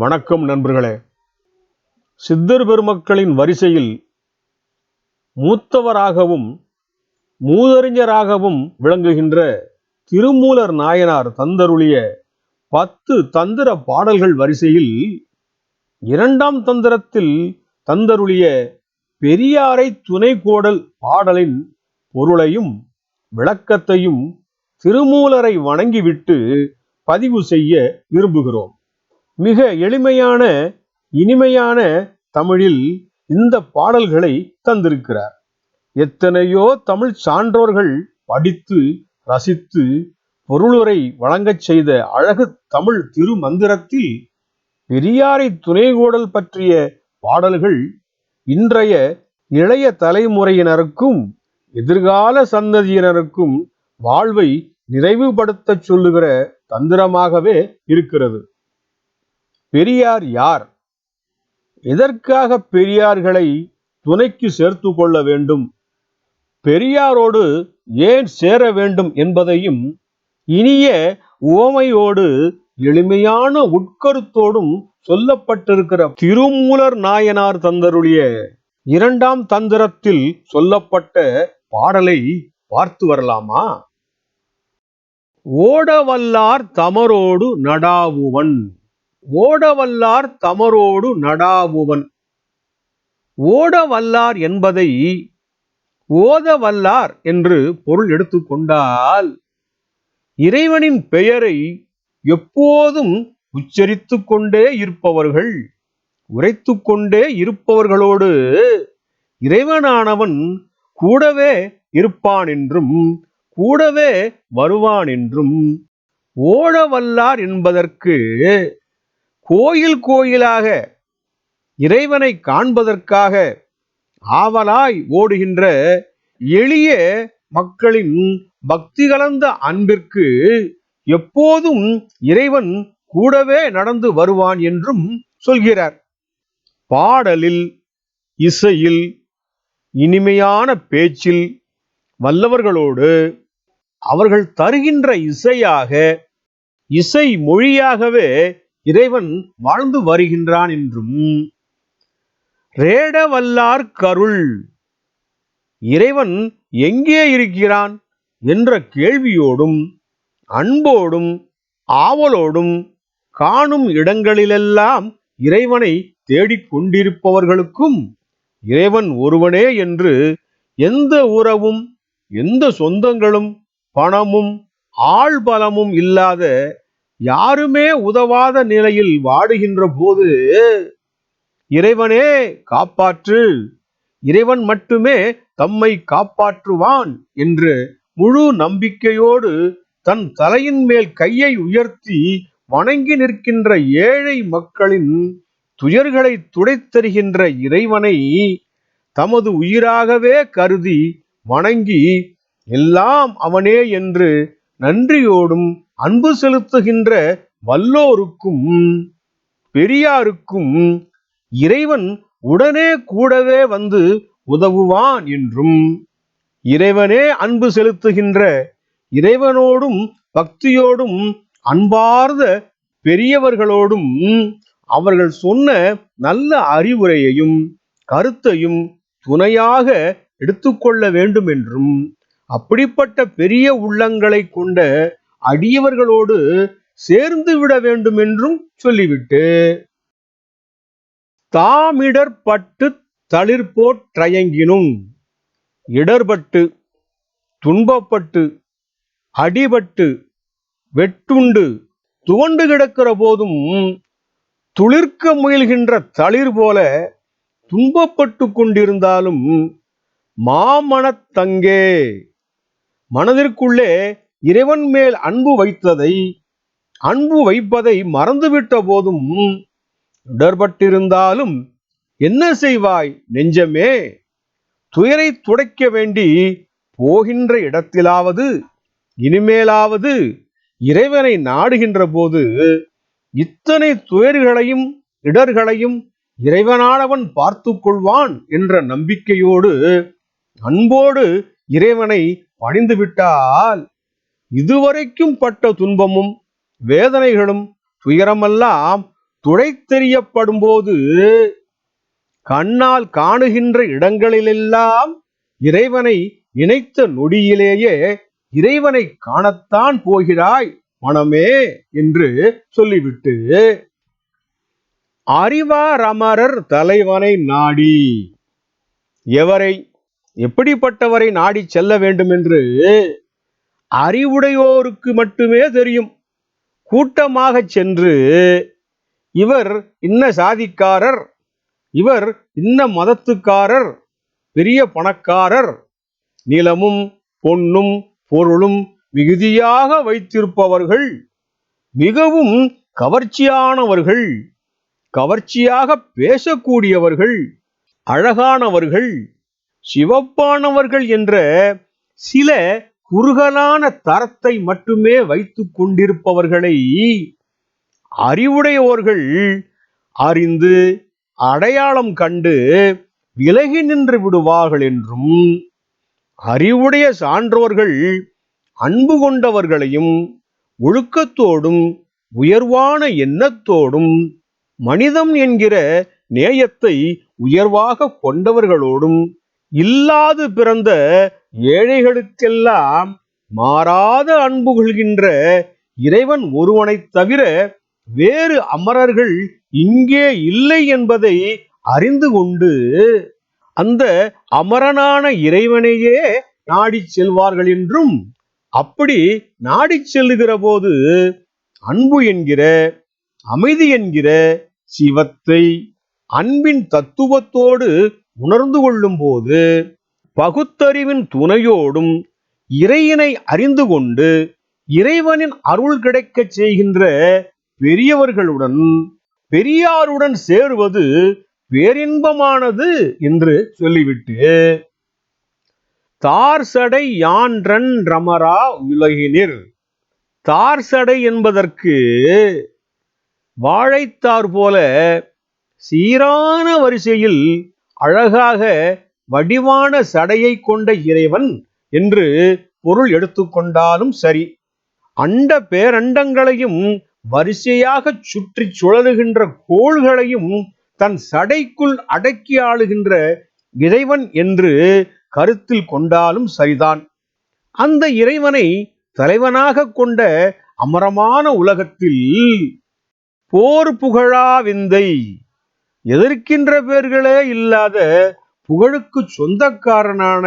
வணக்கம் நண்பர்களே. சித்தர் பெருமக்களின் வரிசையில் மூத்தவராகவும் மூதறிஞராகவும் விளங்குகின்ற திருமூலர் நாயனார் தந்தருளிய 10 தந்திர பாடல்கள் வரிசையில் 2ஆம் தந்திரத்தில் தந்தருளிய பெரியாரை துணைக்கோடல் பாடலின் பொருளையும் விளக்கத்தையும் திருமூலரை வணங்கிவிட்டு பதிவு செய்ய விரும்புகிறோம். மிக எளிமையான இனிமையான தமிழில் இந்த பாடல்களை தந்திருக்கிறார். எத்தனையோ தமிழ் சான்றோர்கள் படித்து ரசித்து பொருளுரை வழங்கச் செய்த அழகு தமிழ் திருமந்திரத்தில் பெரியாரை துணைக்கோடல் பற்றிய பாடல்கள் இன்றைய இளைய தலைமுறையினருக்கும் எதிர்கால சந்ததியினருக்கும் வாழ்வை நிறைவுபடுத்த சொல்லுகிற தந்திரமாகவே இருக்கிறது. பெரியார் யார்? எதற்காக பெரியார்களை துணைக்கு சேர்த்து கொள்ள வேண்டும்? பெரியாரோடு ஏன் சேர வேண்டும் என்பதையும் இனிய உவமையோடு எளிமையான உட்கருத்தோடும் சொல்லப்பட்டிருக்கிற திருமூலர் நாயனார் தந்தருளிய 2ஆம் தந்திரத்தில் சொல்லப்பட்ட பாடலை பார்த்து வரலாமா? ஓடவல்லார் தமரோடு நடாவுவன். ஓடவல்லார் தமரோடு நடாவுவன். ஓடவல்லார் என்பதை ஓதவல்லார் என்று பொருள் எடுத்துக்கொண்டால் இறைவனின் பெயரை எப்போதும் உச்சரித்துக் கொண்டே இருப்பவர்கள், உரைத்து கொண்டே இருப்பவர்களோடு இறைவனானவன் கூடவே இருப்பான் என்றும் கூடவே வருவான் என்றும், ஓடவல்லார் என்பதற்கு கோயில் கோயிலாக இறைவனை காண்பதற்காக ஆவலாய் ஓடுகின்ற எளிய மக்களின் பக்தி கலந்த அன்பிற்கு எப்போதும் இறைவன் கூடவே நடந்து வருவான் என்றும் சொல்கிறார். பாடலில், இசையில், இனிமையான பேச்சில் வல்லவர்களோடு அவர்கள் தருகின்ற இசையாக, இசை மொழியாகவே இறைவன் வாழ்ந்து வருகின்றான் என்றும், ரேடவல்லார் கருள், இறைவன் எங்கே இருக்கிறான் என்ற கேள்வியோடும் அன்போடும் ஆவலோடும் காணும் இடங்களிலெல்லாம் இறைவனை தேடிக்கொண்டிருப்பவர்களுக்கும் இறைவன் ஒருவனே என்று எந்த உறவும் எந்த சொந்தங்களும் பணமும் ஆள்பலமும் இல்லாத யாருமே உதவாத நிலையில் வாடுகின்ற போது இறைவனே காப்பாற்று, இறைவன் மட்டுமே தம்மை காப்பாற்றுவான் என்று முழு நம்பிக்கையோடு தன் தலையின் மேல் கையை உயர்த்தி வணங்கி நிற்கின்ற ஏழை மக்களின் துயர்களை துடைத்தருகின்ற இறைவனை தமது உயிராகவே கருதி வணங்கி எல்லாம் அவனே என்று நன்றியோடும் அன்பு செலுத்துகின்ற வல்லோருக்கும் பெரியாருக்கும் இறைவன் உடனே கூடவே வந்து உதவுவான் என்றும், இறைவனே அன்பு செலுத்துகின்ற இறைவனோடும் பக்தியோடும் அன்பார்ந்த பெரியவர்களோடும் அவர்கள் சொன்ன நல்ல அறிவுரையையும் கருத்தையும் துணையாக எடுத்துக்கொள்ள வேண்டும் என்றும், அப்படிப்பட்ட பெரிய உள்ளங்களை கொண்ட அடியவர்களோடு சேர்ந்து விட வேண்டும் என்றும் சொல்லிவிட்டு, தாமிடர்பட்டு தளிர்போற்றயங்கினும், இடர்பட்டு துன்பப்பட்டு அடிபட்டு வெட்டுண்டு துவண்டு கிடக்கிற போதும் துளிர்க்க முயல்கின்ற தளிர் போல துன்பப்பட்டு கொண்டிருந்தாலும் மாமனத்தங்கே, மனதிற்குள்ளே இறைவன் மேல் அன்பு வைப்பதை மறந்துவிட்ட போதும் இடர்பட்டிருந்தாலும் என்ன செய்வாய் நெஞ்சமே? துயரை துடைக்க வேண்டி போகின்ற இடத்திலாவது இனிமேலாவது இறைவனை நாடுகின்ற போது இத்தனை துயர்களையும் இடர்களையும் இறைவனானவன் பார்த்து கொள்வான் என்ற நம்பிக்கையோடு அன்போடு இறைவனை பணிந்து விட்டால் இதுவரைக்கும் பட்ட துன்பமும் வேதனைகளும் துயரமெல்லாம் துடைத்தெறியப்படும் போது கண்ணால் காணுகின்ற இடங்களிலெல்லாம் இறைவனை நினைத்த நொடியிலேயே இறைவனை காணத்தான் போகிறாய் மனமே என்று சொல்லிவிட்டு அறிவார் அமரர் தலைவனை நாடி, எவரை எப்படிப்பட்டவரை நாடி செல்ல வேண்டும் என்று அறிவுடையோருக்கு மட்டுமே தெரியும். கூட்டமாக சென்று இவர் இன்ன சாதிக்காரர், இவர் இன்ன மதத்துக்காரர், பெரிய பணக்காரர், நிலமும் பொன்னும் பொருளும் மிகுதியாக வைத்திருப்பவர்கள், மிகவும் கவர்ச்சியானவர்கள், கவர்ச்சியாக பேசக்கூடியவர்கள், அழகானவர்கள், சிவப்பானவர்கள் என்ற சில குறுகலான தரத்தை மட்டுமே வைத்துக் கொண்டிருப்பவர்களை அறிவுடையோர்கள் அறிந்து அடையாளம் கண்டு விலகி நின்று விடுவார்கள் என்றும், அறிவுடைய சான்றோர்கள் அன்பு கொண்டவர்களையும் ஒழுக்கத்தோடும் உயர்வான எண்ணத்தோடும் மனிதம் என்கிற நேயத்தை உயர்வாக கொண்டவர்களோடும் இல்லாது பிறந்த ஏழைகளுக்கெல்லாம் மாறாத அன்பு கொள்கின்ற இறைவன் ஒருவனைத் தவிர வேறு அமரர்கள் இங்கே இல்லை என்பதை அறிந்து கொண்டு அந்த அமரனான இறைவனையே நாடி செல்வார்கள் என்றும், அப்படி நாடி செல்லுகிற போது அன்பு என்கிற அமைதி என்கிற சிவத்தை அன்பின் தத்துவத்தோடு உணர்ந்து கொள்ளும் போது பகுத்தறிவின் துணையோடும் இறைவனை அறிந்து கொண்டு இறைவனின் அருள் கிடைக்கச் செய்கின்ற பெரியவர்களுடன் பெரியாருடன் சேருவது பேரின்பமானது என்று சொல்லிவிட்டு தார்சடை யான்றன் ரமரா உலகினிர், தார்சடை என்பதற்கு வாழைத்தார் போல சீரான வரிசையில் அழகாக வடிவான சடையை கொண்ட இறைவன் என்று பொருள் எடுத்துக்கொண்டாலும் சரி, அண்ட பேரண்டங்களையும் வரிசையாக சுற்றி சுழலுகின்ற கோள்களையும் தன் சடைக்குள் அடக்கி ஆளுகின்ற இறைவன் என்று கருத்தில் கொண்டாலும் சரிதான். அந்த இறைவனை தலைவனாக கொண்ட அமரமான உலகத்தில் போர் புகழா விந்தை, எதிர்க்கின்ற பேர்களே இல்லாத புகழுக்கு சொந்தக்காரனான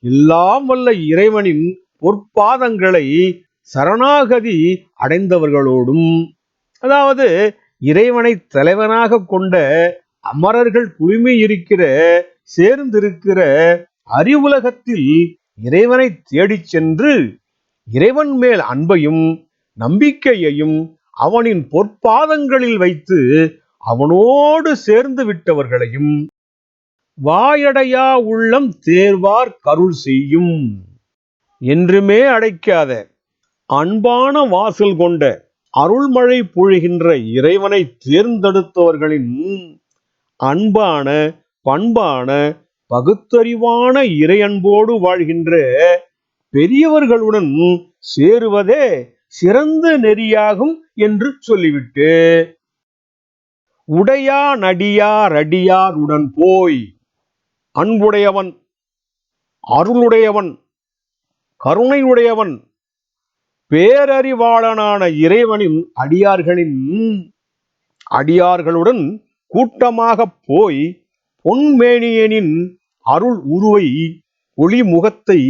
எல்லாம் வல்ல இறைவனின் பொற்பாதங்களை சரணாகதி அடைந்தவர்களோடும், அதாவது இறைவனை தலைவனாக கொண்ட அமரர்கள் குழுமி இருக்கிற சேர்ந்திருக்கிற அறிவுலகத்தில் இறைவனை தேடிச் சென்று இறைவன் மேல் அன்பையும் நம்பிக்கையையும் அவனின் பொற்பாதங்களில் வைத்து அவனோடு சேர்ந்து விட்டவர்களையும் வாயடையா உள்ளம் தேர்வார் கருள் செய்யும், என்றுமே அடைக்காத அன்பான வாசல் கொண்ட அருள்மழை பொழிகின்ற இறைவனை தேர்ந்தெடுத்தவர்களின் அன்பான பண்பான பகுத்தறிவான இறையன்போடு வாழ்கின்ற பெரியவர்களுடன் சேருவதே சிறந்த நெறியாகும் என்று சொல்லிவிட்டு உடையா நடியார் அடியார் உடன் போய், அன்புடையவன், அருளுடையவன், கருணையுடையவன், பேரறிவாளனான இறைவனின் அடியார்களுடன் கூட்டமாக போய் பொன்மேனியனின் அருள் உருவை ஒளிமுகத்தை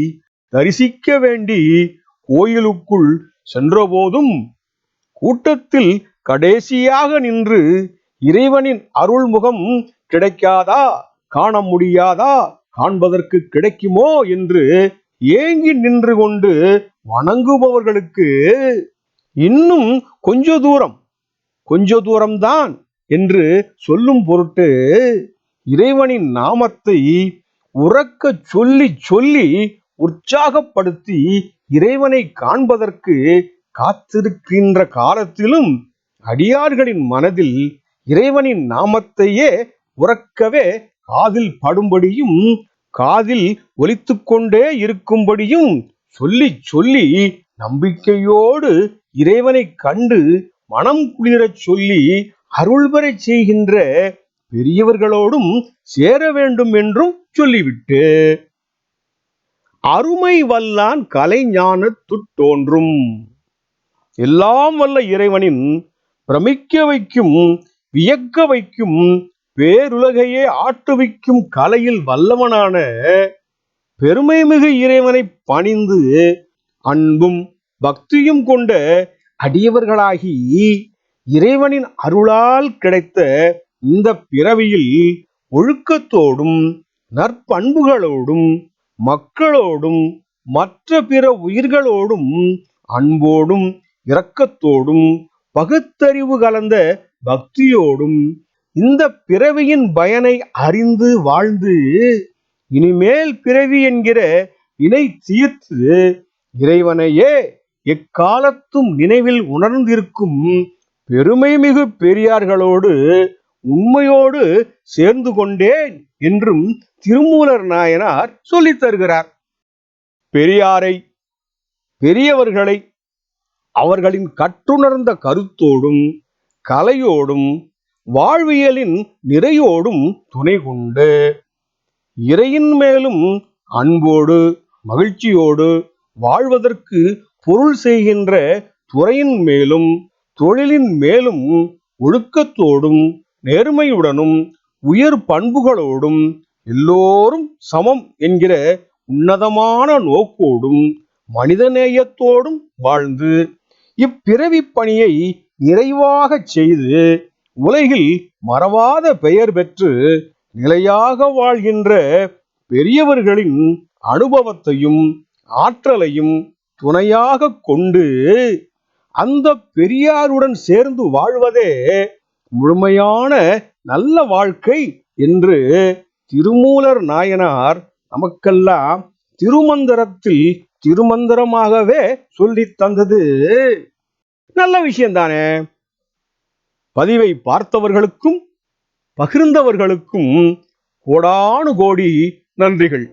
தரிசிக்க வேண்டி கோயிலுக்குள் சென்றபோதும் கூட்டத்தில் கடைசியாக நின்று இறைவனின் அருள்முகம் கிடைக்காதா, காண முடியாதா, காண்பதற்கு கிடைக்குமோ என்று ஏங்கி நின்று கொண்டு வணங்குபவர்களுக்கு இன்னும் கொஞ்ச தூரம்தான் என்று சொல்லும் பொருட்டு இறைவனின் நாமத்தை உறக்க சொல்லி சொல்லி உற்சாகப்படுத்தி இறைவனை காண்பதற்கு காத்திருக்கின்ற காலத்திலும் அடியார்களின் மனதில் இறைவனின் நாமத்தையே உறக்கவே காதில் படும்படியும் காதில் ஒலித்துக் கொண்டே இருக்கும்படியும் சொல்லி சொல்லி நம்பிக்கையோடு இறைவனை கண்டு மனம் குளிரச் சொல்லி அருள் பெறச் செய்கின்ற பெரியவர்களோடும் சேர வேண்டும் என்றும் சொல்லிவிட்டு, அருமை வல்லான் கலைஞானத்துட் தோன்றும், எல்லாம் வல்ல இறைவனின் பிரமிக்க வைக்கும், வியக்க வைக்கும், பேருலகையே ஆட்டுவிக்கும் கலையில் வல்லவனான பெருமைமிகு இறைவனை பணிந்து அன்பும் பக்தியும் கொண்ட அடியவர்களாகி இறைவனின் அருளால் கிடைத்த இந்த பிறவியில் ஒழுக்கத்தோடும் நற்பண்புகளோடும் மக்களோடும் மற்ற பிற உயிர்களோடும் அன்போடும் இரக்கத்தோடும் பகுத்தறிவு கலந்த பக்தியோடும் இந்த பிறவியின் பயனை அறிந்து வாழ்ந்து இனிமேல் பிறவி என்கிற வினை தீர்த்து இறைவனையே எக்காலத்தும் நினைவில் உணர்ந்திருக்கும் பெருமை மிகு பெரியார்களோடு உண்மையோடு சேர்ந்து கொண்டேன் என்றும் திருமூலர் நாயனார் சொல்லித் தருகிறார். பெரியாரை, பெரியவர்களை அவர்களின் கற்றுணர்ந்த கருத்தோடும் கலையோடும் வாழ்வியலின் நிறையோடும் துணை கொண்டு இறையின் மேலும் அன்போடு மகிழ்ச்சியோடு வாழ்வதற்கு பொருள் செய்கின்ற துறையின் மேலும் தொழிலின் மேலும் ஒழுக்கத்தோடும் நேர்மையுடனும் உயர் பண்புகளோடும் எல்லோரும் சமம் என்கிற உன்னதமான நோக்கோடும் மனிதநேயத்தோடும் வாழ்ந்து இப்பிறவி பணியை நிறைவாக செய்து உலகில் மறவாத பெயர் பெற்று நிலையாக வாழ்கின்ற பெரியவர்களின் அனுபவத்தையும் ஆற்றலையும் துணையாக கொண்டு அந்த பெரியாருடன் சேர்ந்து வாழ்வதே முழுமையான நல்ல வாழ்க்கை என்று திருமூலர் நாயனார் நமக்கெல்லாம் திருமந்திரத்தில் திருமந்திரமாகவே சொல்லித் தந்தது நல்ல விஷயம்தானே. பதிவை பார்த்தவர்களுக்கும் பகிர்ந்தவர்களுக்கும் கோடானு கோடி நன்றிகள்.